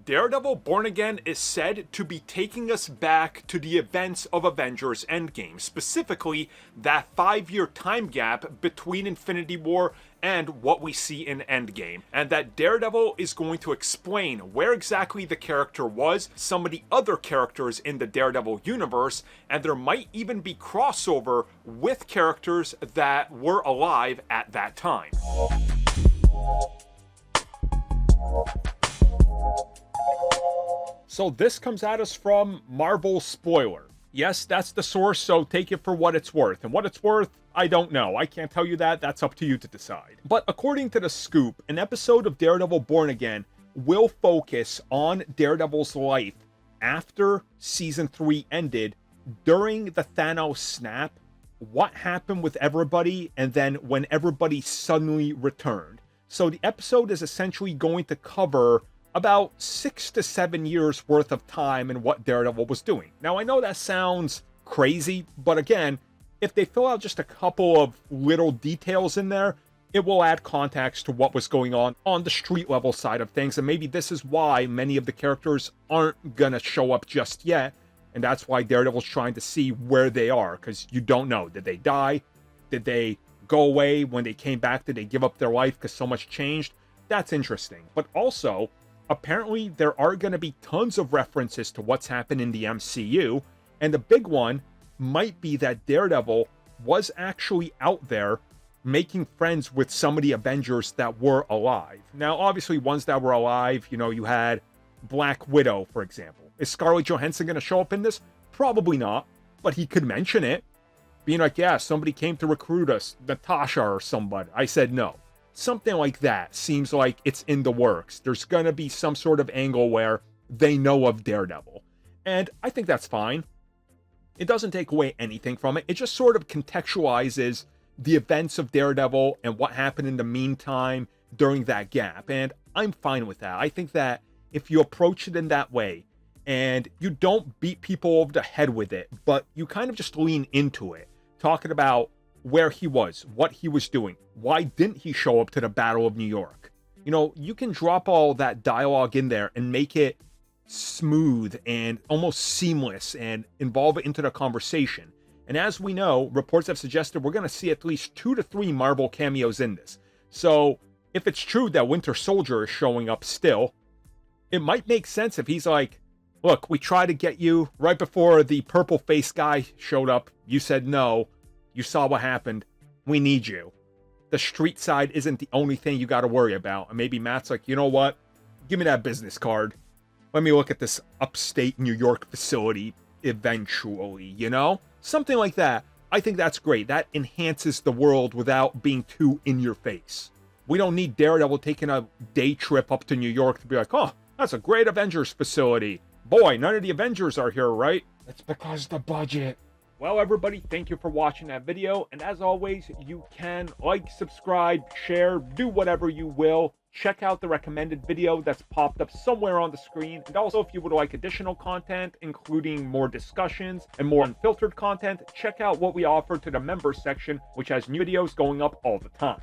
Daredevil Born Again is said to be taking us back to the events of Avengers Endgame, specifically that 5-year time gap between Infinity War and what we see in Endgame, and that Daredevil is going to explain where exactly the character was, some of the other characters in the Daredevil universe, and there might even be crossover with characters that were alive at that time. So this comes at us from Marvel Spoiler. Yes, that's the source, so take it for what it's worth. And what it's worth, I don't know. I can't tell you that. That's up to you to decide. But according to The Scoop, an episode of Daredevil Born Again will focus on Daredevil's life after Season 3 ended, during the Thanos snap, what happened with everybody, and then when everybody suddenly returned. So the episode is essentially going to cover about 6 to 7 years worth of time and what Daredevil was doing. Now, I know that sounds crazy, but again, if they fill out just a couple of little details in there, it will add context to what was going on the street level side of things. And maybe this is why many of the characters aren't gonna show up just yet. And that's why Daredevil's trying to see where they are, because you don't know. Did they die? Did they go away? When they came back, did they give up their life because so much changed? That's interesting. But also, apparently there are going to be tons of references to what's happened in the MCU, and the big one might be that Daredevil was actually out there making friends with some of the Avengers that were alive. Now, obviously, ones that were alive, you had Black Widow, for example. Is Scarlett Johansson going to show up in this? Probably not, but he could mention it. Being like, yeah, somebody came to recruit us, Natasha or somebody. I said no. Something like that seems like it's in the works. There's going to be some sort of angle where they know of Daredevil. And I think that's fine. It doesn't take away anything from it. It just sort of contextualizes the events of Daredevil and what happened in the meantime during that gap. And I'm fine with that. I think that if you approach it in that way and you don't beat people over the head with it, but you kind of just lean into it, talking about where he was, what he was doing, why didn't he show up to the Battle of New York? You can drop all that dialogue in there and make it smooth and almost seamless and involve it into the conversation. And as we know, reports have suggested we're going to see at least 2 to 3 Marvel cameos in this. So if it's true that Winter Soldier is showing up still, it might make sense if he's like, look, we tried to get you right before the purple face guy showed up. You said no. You saw what happened. We need you. The street side isn't the only thing you got to worry about. And maybe Matt's like, you know what? Give me that business card. Let me look at this upstate New York facility eventually, Something like that. I think that's great. That enhances the world without being too in your face. We don't need Daredevil taking a day trip up to New York to be like, oh, that's a great Avengers facility. Boy, none of the Avengers are here, right? It's because the budget. Well, everybody, thank you for watching that video. And as always, you can like, subscribe, share, do whatever you will. Check out the recommended video that's popped up somewhere on the screen. And also, if you would like additional content, including more discussions and more unfiltered content, check out what we offer to the members section, which has new videos going up all the time.